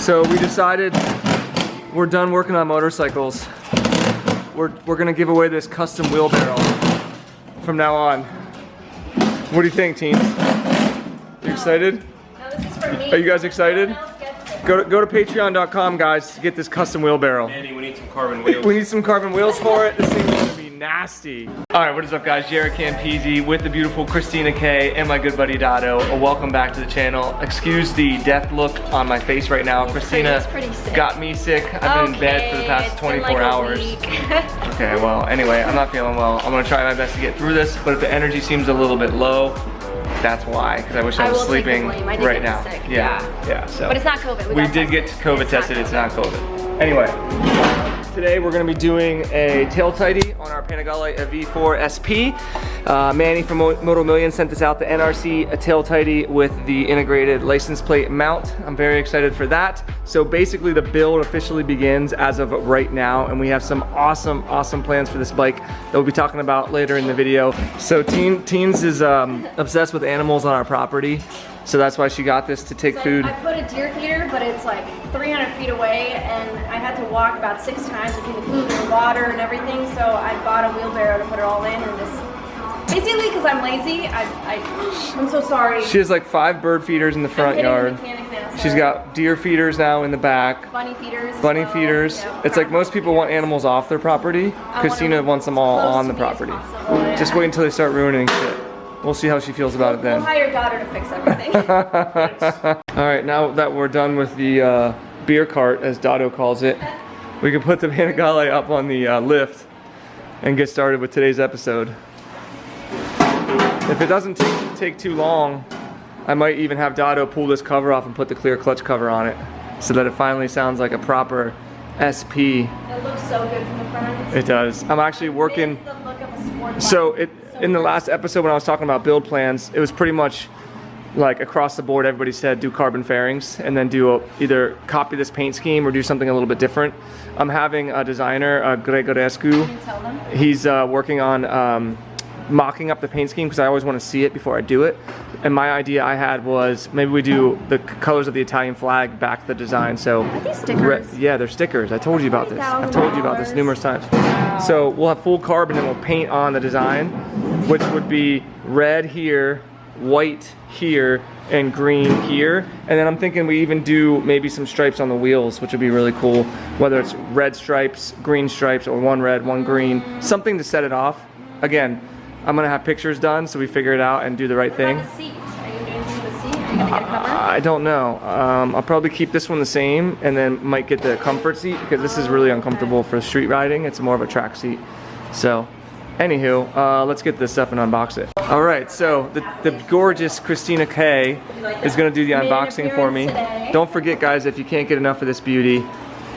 So we decided we're done working on motorcycles. We're gonna give away this custom wheelbarrow from now on. What do you think, team? You excited? No, this is for me. Are you guys excited? Go to patreon.com, guys, to get this custom wheelbarrow. Manny, we need some carbon wheels. We need some carbon wheels for it. This thing is gonna be nasty. All right, what is up, guys? JaretCampisi with the beautiful Christina K and my good buddy Dado. Welcome back to the channel. Excuse the death look on my face right now. Christina pretty sick. got me sick. I've been in bed for the past 24 hours. Okay, well, anyway, I'm not feeling well. I'm gonna try my best to get through this, but if the energy seems a little bit low, that's why, because I wish I was sleeping right now. Sick. Yeah. So. But it's not COVID. We did get COVID tested. It's not COVID. Anyway, today we're going to be doing a tail tidy on our Panigale V4 SP. Manny from Moto Million sent this out, the NRC tail tidy with the integrated license plate mount. I'm very excited for that. So basically the build officially begins as of right now, and we have some awesome plans for this bike that we'll be talking about later in the video. So Teens is obsessed with animals on our property, so that's why she got this to take food. I put a deer feeder, but it's like 300 feet away, and I had to walk about 6 times between the food and the water and everything, so I bought a wheelbarrow to put it all in, and just basically because I'm lazy, I'm so sorry. She has like 5 bird feeders in the front yard. She's got deer feeders now in the back. Bunny feeders. Bunny feeders. Yep. It's like most people want animals off their property. Christina wants them all on the property. Just wait until they start ruining shit. We'll see how she feels about it then. We'll hire your daughter to fix everything. All right, now that we're done with the beer cart, as Dado calls it, we can put the Panigale up on the lift and get started with today's episode. If it doesn't take too long, I might even have Dado pull this cover off and put the clear clutch cover on it so that it finally sounds like a proper SP. It looks so good from the front. It does. I'm actually working. It's the look of a sport So bike. in the last episode when I was talking about build plans, it was pretty much like across the board everybody said do carbon fairings and then do either copy this paint scheme or do something a little bit different. I'm having a designer, Gregorescu. Can you tell them? He's working on mocking up the paint scheme because I always want to see it before I do it. And my idea I had was maybe we do the colors of the Italian flag back to the design. So Are these stickers? yeah, they're stickers. I told you about this. I've told you about this numerous times. So we'll have full carbon and we'll paint on the design, which would be red here, white here, and green here. And then I'm thinking we even do maybe some stripes on the wheels, which would be really cool. Whether it's red stripes, green stripes, or one red, one green. Something to set it off. Again, I'm gonna have pictures done so we figure it out and do the right thing. What about the seat? Are you doing anything with the seat? Are you gonna get a cover? I don't know. I'll probably keep this one the same and then might get the comfort seat because this is really uncomfortable for street riding. It's more of a track seat. So, anywho, let's get this stuff and unbox it. All right, so the gorgeous Christina K is gonna do the unboxing for me. Don't forget, guys, if you can't get enough of this beauty,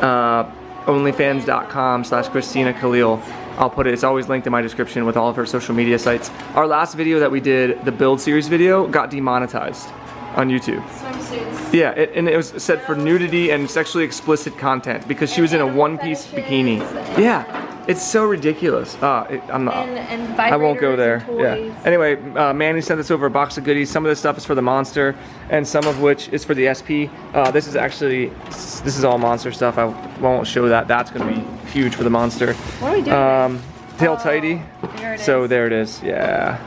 onlyfans.com/Christina Khalil. I'll put it, it's always linked in my description with all of her social media sites. Our last video that we did, the build series video, got demonetized on YouTube. Swimsuits. Yeah, and it was said for nudity and sexually explicit content because she was in a one-piece bikini. Yeah, it's so ridiculous. I'm not. And I won't go vibrators there. and Yeah. toys. Anyway, Manny sent us over a box of goodies. Some of this stuff is for the Monster, and some of which is for the SP. This is all Monster stuff. I won't show that. That's going to be huge for the Monster. What are we doing? Tail tidy. There it is. So there it is. Yeah.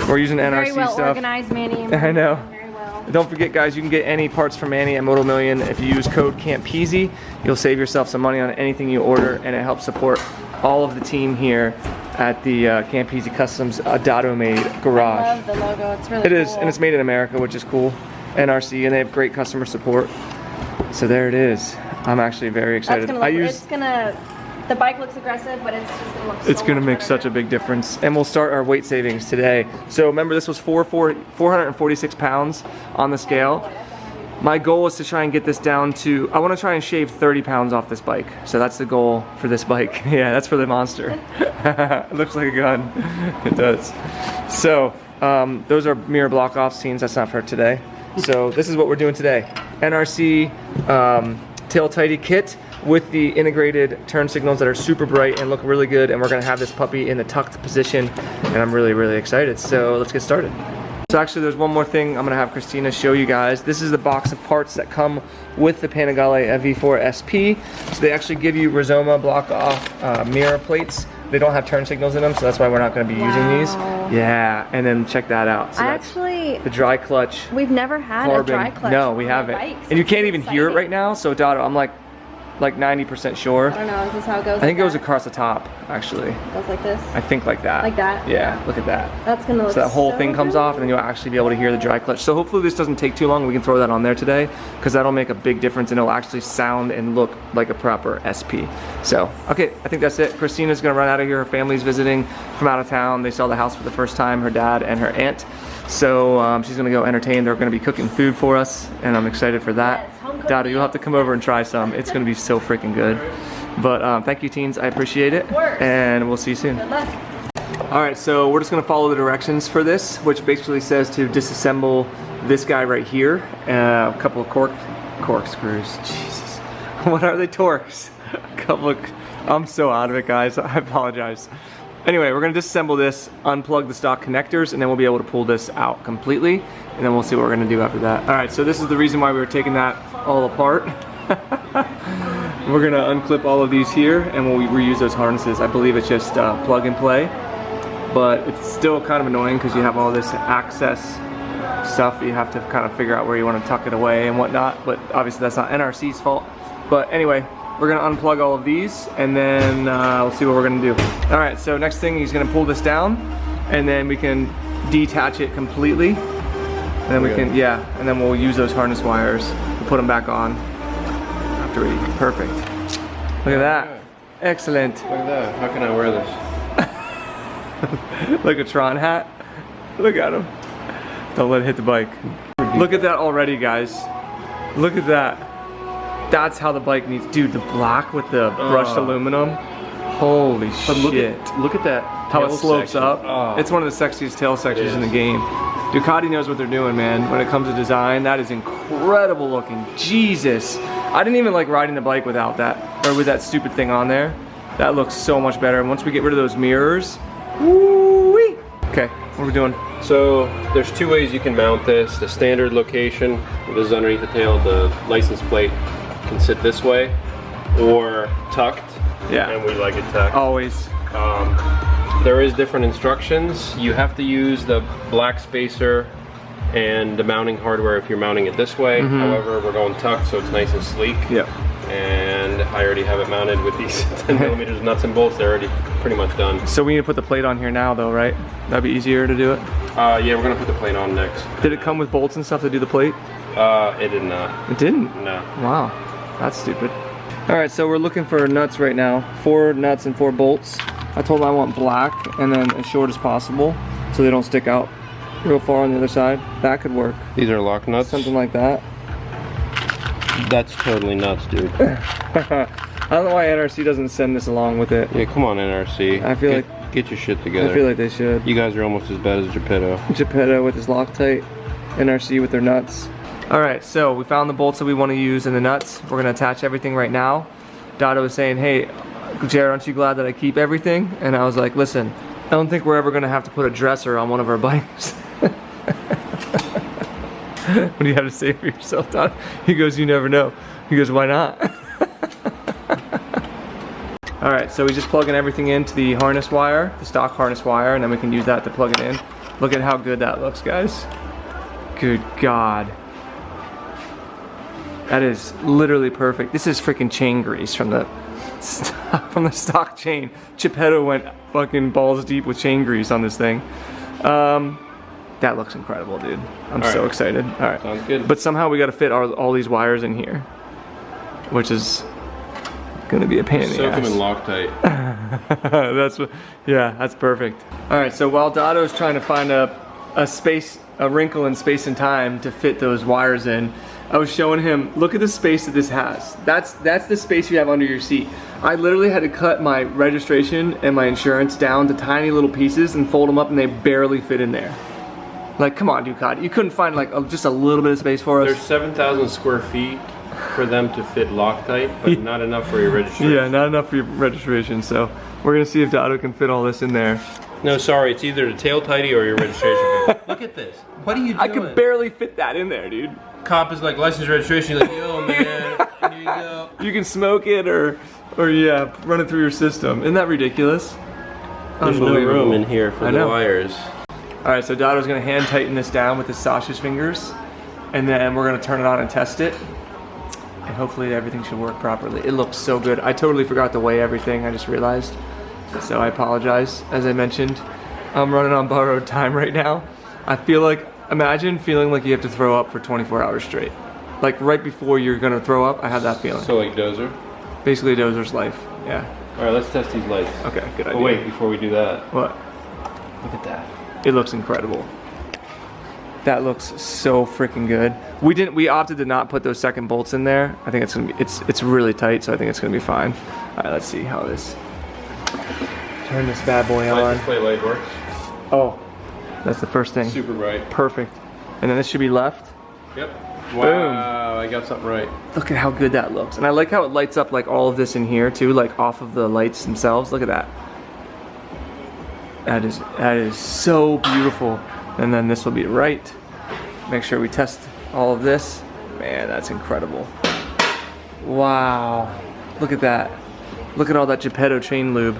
We're using NRC Very well stuff. organized, Manny. I know. Very well. Don't forget, guys, you can get any parts from Manny at Moto Million. If you use code CAMPISI, you'll save yourself some money on anything you order, and it helps support all of the team here at the Campisi Customs Dado made garage. I love the logo. It's really It is, cool. and it's made in America, which is cool. NRC, and they have great customer support. So there it is. I'm actually very excited. The bike looks aggressive, but it's just gonna look It's gonna make such a big difference. And we'll start our weight savings today. So remember, this was 446 pounds on the scale. My goal is to try and get this down to, I wanna try and shave 30 pounds off this bike. So that's the goal for this bike. Yeah, that's for the Monster. It looks like a gun. It does. So, those are mirror block off scenes. That's not for today. So this is what we're doing today. NRC tail tidy kit with the integrated turn signals that are super bright and look really good, and we're gonna have this puppy in the tucked position, and I'm really excited. So let's get started. So actually there's one more thing I'm gonna have Christina show you guys. This is the box of parts that come with the Panigale FV4 SP. So they actually give you Rizoma block off mirror plates. They don't have turn signals in them, so that's why we're not gonna be using these. Yeah, and then check that out. So actually, the dry clutch. We've never had carbon. A dry clutch. No, we haven't. And you can't even hear it right now, so Dotto, I'm like 90% sure. I don't know, is this how it goes? I think it goes across the top, actually. It goes like this? I think like that. Like that? Yeah, look at that. That's gonna look so that whole so thing comes good. off and then you'll actually be able to hear the dry clutch. So hopefully this doesn't take too long. We can throw that on there today because that'll make a big difference and it'll actually sound and look like a proper SP. So, okay, I think that's it. Christina's gonna run out of here. Her family's visiting from out of town. They saw the house for the first time, her dad and her aunt. So she's gonna go entertain. They're gonna be cooking food for us and I'm excited for that. Dada, you'll have to come over and try some. It's gonna be so freaking good. But thank you teens, I appreciate it. And we'll see you soon. Good luck. Alright, so we're just gonna follow the directions for this, which basically says to disassemble this guy right here. A couple of corkscrews. Jesus. What are they? Torques. A couple of, I'm so out of it, guys. I apologize. Anyway, we're gonna disassemble this, unplug the stock connectors, and then we'll be able to pull this out completely, and then we'll see what we're gonna do after that. All right, so this is the reason why we were taking that all apart. We're gonna unclip all of these here, and we'll reuse those harnesses. I believe it's just plug and play, but it's still kind of annoying because you have all this access stuff that you have to kind of figure out where you want to tuck it away and whatnot, but obviously that's not NRC's fault. But anyway, we're gonna unplug all of these and then we'll see what we're gonna do. All right, so next thing, he's gonna pull this down and then we can detach it completely. And then we can, yeah, and then we'll use those harness wires to put them back on after we, perfect. Look at that, excellent. Look at that, how can I wear this? Like a Tron hat. Look at him. Don't let it hit the bike. Look at that already, guys. Look at that. That's how the bike needs, dude, the black with the brushed aluminum. Holy shit. Look at that. How it slopes section. up. It's one of the sexiest tail sections in the game. Ducati knows what they're doing, man. When it comes to design, that is incredible looking. Jesus. I didn't even like riding the bike without that, or with that stupid thing on there. That looks so much better. And once we get rid of those mirrors, woo-wee. Okay, what are we doing? So there's two ways you can mount this. The standard location, this is underneath the tail, the license plate can sit this way or tucked. Yeah. And we like it tucked. Always. There is different instructions. You have to use the black spacer and the mounting hardware if you're mounting it this way. However, we're going tucked so it's nice and sleek. Yep. And I already have it mounted with these 10mm nuts and bolts. They're already pretty much done. So we need to put the plate on here now though, right? That'd be easier to do it? Yeah, we're gonna put the plate on next. Did it come with bolts and stuff to do the plate? It did not. It didn't? No. Wow, that's stupid. All right, so we're looking for nuts right now. 4 nuts and 4 bolts. I told them I want black and then as short as possible so they don't stick out real far on the other side. That could work. These are lock nuts? Something like that. That's totally nuts, dude. I don't know why NRC doesn't send this along with it. Yeah, come on, NRC. I feel get your shit together. I feel like they should. You guys are almost as bad as Geppetto. Geppetto with his Loctite, NRC with their nuts. All right, so we found the bolts that we want to use and the nuts. We're gonna attach everything right now. Dotto was saying, hey, Jared, aren't you glad that I keep everything? And I was like, listen, I don't think we're ever gonna have to put a dresser on one of our bikes. What do you have to say for yourself, Dotto? He goes, you never know. He goes, why not? All right, so we're just plugging everything into the harness wire, the stock harness wire, and then we can use that to plug it in. Look at how good that looks, guys. Good God. That is literally perfect. This is freaking chain grease from the stock chain. Geppetto went fucking balls deep with chain grease on this thing. That looks incredible, dude. I'm so excited. All right. Sounds good. But somehow we got to fit all these wires in here, which is gonna be a pain in the ass. Soak them in Loctite. That's what. Yeah, that's perfect. All right. So while Dotto's trying to find a wrinkle in space and time to fit those wires in, I was showing him, look at the space that this has. That's the space you have under your seat. I literally had to cut my registration and my insurance down to tiny little pieces and fold them up and they barely fit in there. Like, come on, Ducati. You couldn't find like just a little bit of space for us? There's 7,000 square feet for them to fit Loctite, but not enough for your registration. Yeah, not enough for your registration. So we're gonna see if Dotto can fit all this in there. No, sorry, it's either the tail tidy or your registration. Look at this. What are you doing? I can barely fit that in there, dude. Cop is like license registration. You're like, yo, man, here you go. You can smoke it or yeah, run it through your system. Isn't that ridiculous? There's no room in here for the wires. All right, so Dado's gonna hand tighten this down with his sausage fingers, and then we're gonna turn it on and test it. And hopefully everything should work properly. It looks so good. I totally forgot to weigh everything, I just realized. So I apologize, as I mentioned. I'm running on borrowed time right now. I feel like, imagine feeling like you have to throw up for 24 hours straight. Like right before you're gonna throw up, I have that feeling. So like Dozer? Basically Dozer's life, yeah. All right, let's test these lights. Okay, good idea. Oh wait, before we do that. What? Look at that. It looks incredible. That looks so freaking good. We opted to not put those second bolts in there. I think it's really tight, so I think it's gonna be fine. All right, let's see how this. Turn this bad boy on. Display light works. Oh, that's the first thing. Super bright. Perfect. And then this should be left. Yep. Wow, I got something right. Look at how good that looks. And I like how it lights up like all of this in here too, like off of the lights themselves. Look at that. That is so beautiful. And then this will be right. Make sure we test all of this. Man, that's incredible. Wow. Look at that. Look at all that Geppetto chain lube.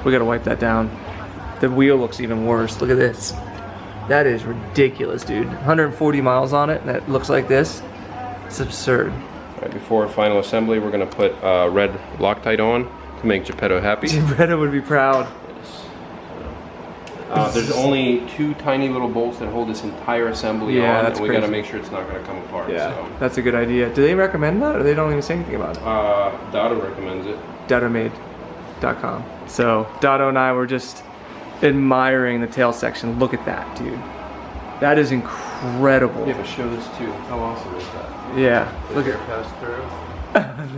We gotta wipe that down. The wheel looks even worse. Look at this. That is ridiculous, dude. 140 miles on it, and it looks like this. It's absurd. All right, before final assembly, we're gonna put red Loctite on to make Geppetto happy. Geppetto would be proud. There's only 2 tiny little bolts that hold this entire assembly on, and we gotta make sure it's not gonna come apart. Yeah, so. that's a good idea. Do they recommend that, or they don't even say anything about it? Dado recommends it. DadoMade.com. So Dado and I were just admiring the tail section. Look at that, dude. That is incredible. Yeah, but show this too. How awesome is that? Yeah. Look Air at pass through.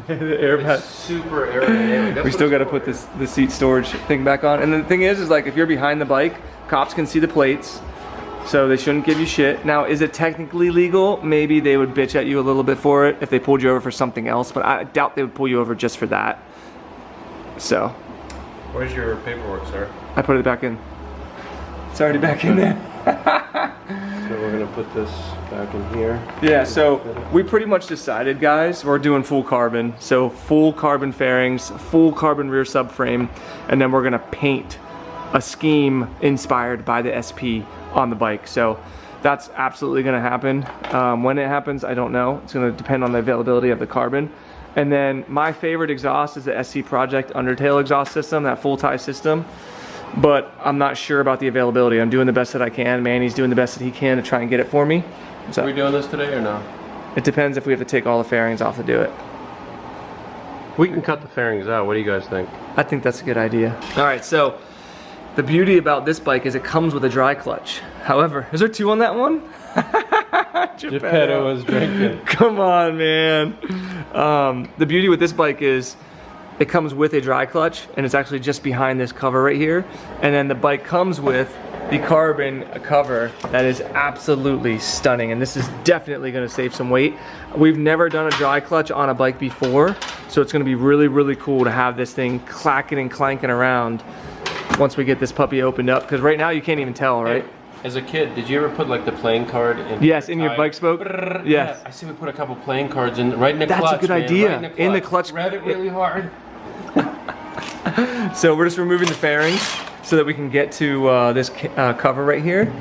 the air pass. Super aerodynamic. We still got to put the seat storage thing back on. And the thing is like if you're behind the bike, cops can see the plates, so they shouldn't give you shit. Now, is it technically legal? Maybe they would bitch at you a little bit for it if they pulled you over for something else, but I doubt they would pull you over just for that. So. Where's your paperwork, sir? I put it back in. It's already back in there. So we're gonna put this back in here. Yeah, so we pretty much decided, guys, we're doing full carbon. So full carbon fairings, full carbon rear subframe, and then we're gonna paint a scheme inspired by the SP on the bike. So that's absolutely gonna happen. When it happens, I don't know. It's gonna depend on the availability of the carbon. And then my favorite exhaust is the SC Project Undertail exhaust system, that full tie system. But I'm not sure about the availability. I'm doing the best that I can. Manny's doing the best that he can to try and get it for me. So are we doing this today or no? it depends if we have to take all the fairings off to do it. We can cut the fairings out. What do you guys think? I think that's a good idea. All right, so the beauty about this bike is it comes with a dry clutch. However, is there 2 on that one? Geppetto was drinking. Come on, man. The beauty with this bike is it comes with a dry clutch, and it's actually just behind this cover right here. And then the bike comes with the carbon cover that is absolutely stunning. And this is definitely gonna save some weight. We've never done a dry clutch on a bike before, so it's gonna be really, really cool to have this thing clacking and clanking around once we get this puppy opened up. Because right now you can't even tell, right? Hey, as a kid, did you ever put like the playing card in? Yes, in your bike spoke? Yes. Yeah, I see we put a couple playing cards in right in the clutch. That's a good idea. Right in the clutch. Grab it really hard. So we're just removing the fairings so that we can get to this cover right here.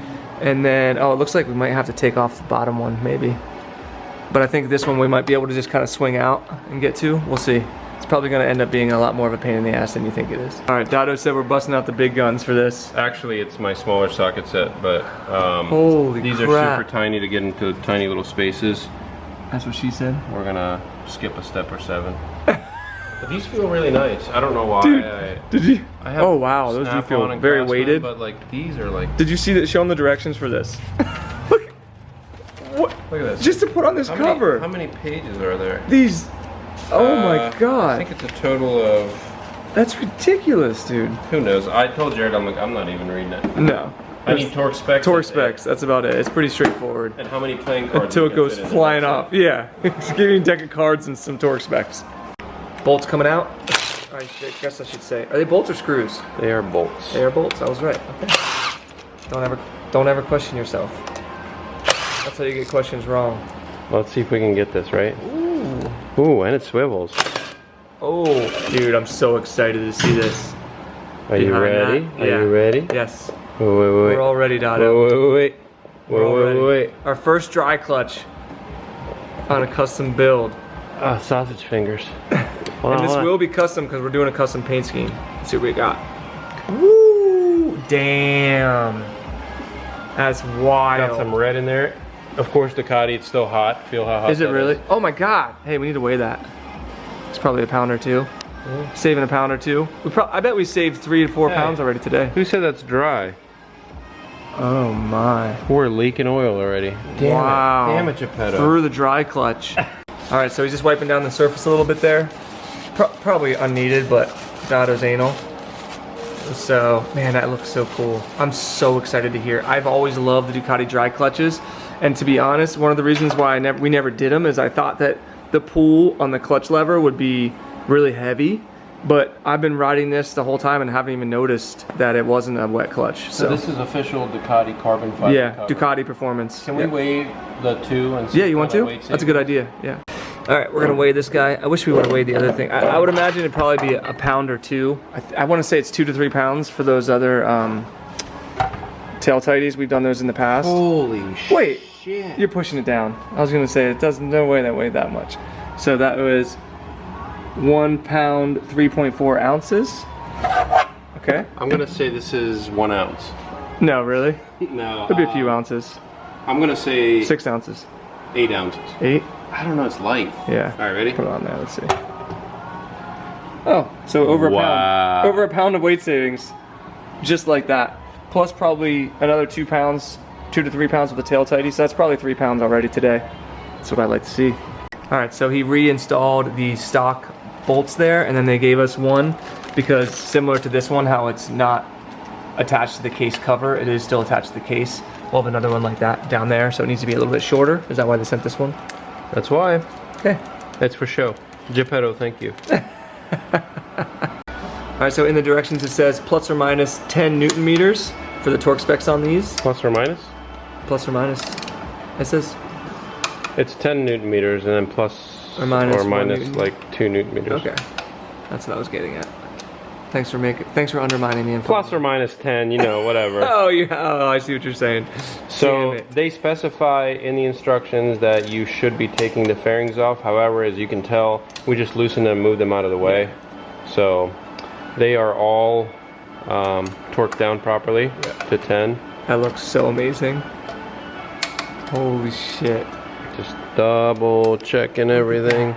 And then, oh, it looks like we might have to take off the bottom one, maybe. But I think this one we might be able to just kind of swing out and get to. We'll see. It's probably going to end up being a lot more of a pain in the ass than you think it is. All right, Dado said we're busting out the big guns for this. Actually, it's my smaller socket set, but Holy these crap. are super tiny to get into tiny little spaces. That's what she said. We're gonna skip a step or 7. But these feel really nice. I don't know why. Dude, did you? I have Oh wow, those do Snap-on feel and very Craftsman, weighted. But like these are like. Did you see that? Show them the directions for this. Look. What? Look at this. Just to put on this cover. How many pages are there? These. Oh my god. I think it's a total of. That's ridiculous, dude. Who knows? I told Jared I'm not even reading it. No. I need torque specs. Torque specs, that's about it. It's pretty straightforward. And how many playing cards? Until it goes flying off. Yeah. Just give you a deck of cards and some torque specs. Bolts coming out. I guess I should say. Are they bolts or screws? They are bolts. They are bolts. I was right. Okay. Don't ever Don't ever question yourself. That's how you get questions wrong. Let's see if we can get this right. Ooh, and it swivels. Oh, dude, I'm so excited to see this. Are you ready? Are you ready? Yes. Wait. We're all ready, Dotto. Wait. Our first dry clutch on a custom build. Sausage fingers. And this will be custom because we're doing a custom paint scheme. Let's see what we got. Woo! Damn. That's wild. Got some red in there. Of course, Ducati, it's still hot. Feel how hot is it really? Oh my god. Hey, we need to weigh that. It's probably a pound or two. Yeah. Saving a pound or two. I bet we saved 3 to 4 pounds already today. Who said that's dry? Oh my. We're leaking oil already. Damn it, Geppetto. Through the dry clutch. All right, so he's just wiping down the surface a little bit there. Probably unneeded, but Dotto's anal. So, man, that looks so cool. I'm so excited to hear. I've always loved the Ducati dry clutches. And to be honest, one of the reasons why we never did them is I thought that the pull on the clutch lever would be really heavy, but I've been riding this the whole time and haven't even noticed that it wasn't a wet clutch. So this is official Ducati carbon fiber. Yeah, cover. Ducati performance. Can we weigh the two and see? Yeah, you want to? That's a good idea. Yeah. All right, we're gonna weigh this guy. I wish we would have weighed the other thing. I would imagine it'd probably be a pound or two. I want to say it's 2 to 3 pounds for those other tail tighties. We've done those in the past. Holy shit. Wait. You're pushing it down. I was gonna say no way that weighed that much. So that was 1 pound 3.4 ounces. Okay. I'm gonna say this is 1 ounce. No, really? No. Could be a few ounces. I'm gonna say 6 ounces. 8 ounces. 8? I don't know. It's light. Yeah. All right, ready? Put it on there. Let's see. Oh, so over a pound. Over a pound of weight savings, just like that. Plus probably another 2 pounds. 2 to 3 pounds with the tail tighty, so that's probably 3 pounds already today. That's what I like to see. All right, so he reinstalled the stock bolts there, and then they gave us one because similar to this one, how it's not attached to the case cover, it is still attached to the case. We'll have another one like that down there, so it needs to be a little bit shorter. Is that why they sent this one? That's why. Okay. That's for show. Geppetto, thank you. All right, so in the directions it says plus or minus 10 Newton meters for the torque specs on these. Plus or minus? Plus or minus. It says it's 10 Newton meters and then plus or minus like 2 Newton meters. Okay, that's what I was getting at. Thanks for undermining the info. Plus or minus 10, you know, whatever. Oh yeah, I see what you're saying. So they specify in the instructions that you should be taking the fairings off. However, as you can tell, we just loosen them, move them out of the way. So they are all torqued down properly to 10. That looks so amazing. Holy shit. Just double checking everything.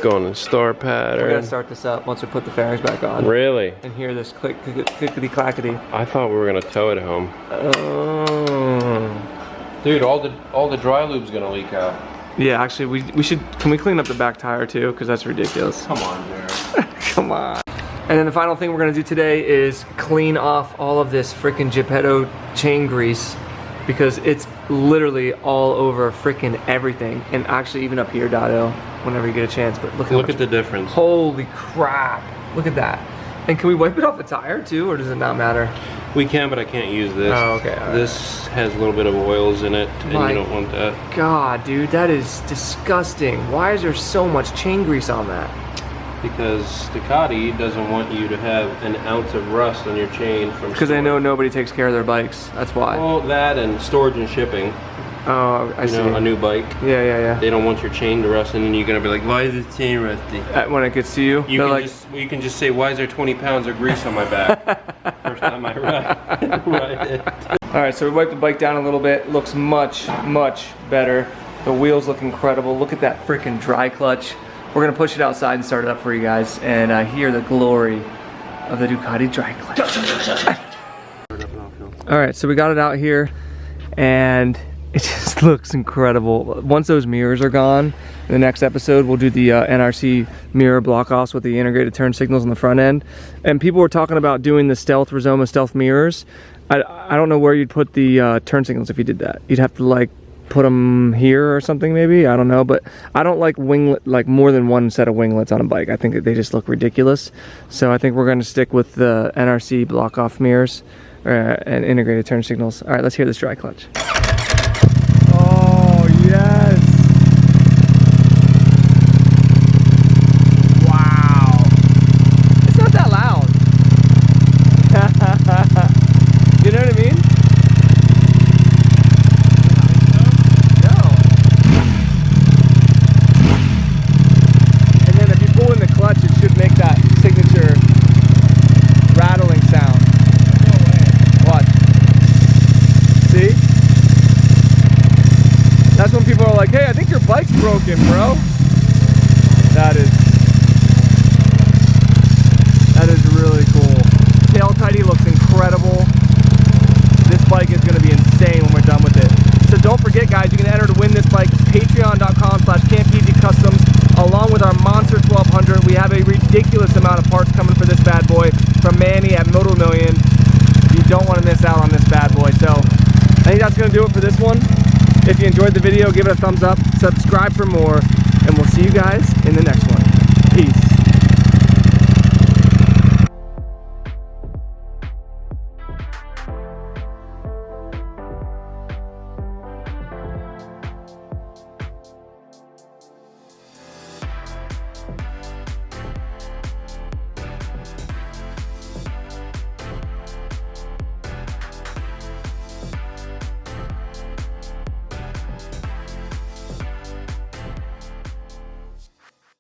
Going in star pattern. We're gonna start this up once we put the fairings back on. Really? And hear this clickety clackety. I thought we were gonna tow it home. Oh. Dude, all the dry lube's gonna leak out. Yeah, actually, we should. Can we clean up the back tire too? Because that's ridiculous. Come on, Jaret. Come on. And then the final thing we're gonna do today is clean off all of this freaking Geppetto chain grease because it's literally all over freaking everything. And actually even up here, Dotto, whenever you get a chance. But look at the difference. Holy crap. Look at that. And can we wipe it off the tire too, or does it not matter? We can, but I can't use this. Oh, okay. All right. This has a little bit of oils in it, and you don't want that. God, dude, that is disgusting. Why is there so much chain grease on that? Because Ducati doesn't want you to have an ounce of rust on your chain from because they know nobody takes care of their bikes. That's why. Well, that and storage and shipping. Oh, I see. You know, a new bike. Yeah. They don't want your chain to rust, and then you're gonna be like, "Why is the chain rusty?" When it gets to you, you can just say, "Why is there 20 pounds of grease on my back?" First time I ride it. All right, so we wiped the bike down a little bit. Looks much better. The wheels look incredible. Look at that freaking dry clutch. We're gonna push it outside and start it up for you guys and hear the glory of the Ducati dry clutch. All right, so we got it out here and it just looks incredible. Once those mirrors are gone, in the next episode we'll do the NRC mirror block-offs with the integrated turn signals on the front end. And people were talking about doing the Stealth Rizoma Stealth mirrors. I don't know where you'd put the turn signals if you did that. You'd have to like put them here or something maybe, I don't know, but I don't like more than one set of winglets on a bike. I think that they just look ridiculous. So I think we're going to stick with the NRC block-off mirrors, and integrated turn signals. All right, let's hear this dry clutch. Oh, yes. Wow. It's not that loud. You know what I mean? No. And then if you pull in the clutch, it should make that signature rattling sound. Watch. See? That's when people are like, hey, I think your bike's broken, bro. That is really cool. Tail tidy looks incredible. This bike is gonna be insane when we're done with it. So don't forget, guys, you can enter to win this bike, patreon.com/Campisi Customs, along with our Monster 1200. We have a ridiculous amount of parts coming for this bad boy from Manny at Moto Million. You don't want to miss out on this bad boy. So I think that's going to do it for this one. If you enjoyed the video, give it a thumbs up, subscribe for more, and we'll see you guys in the next one.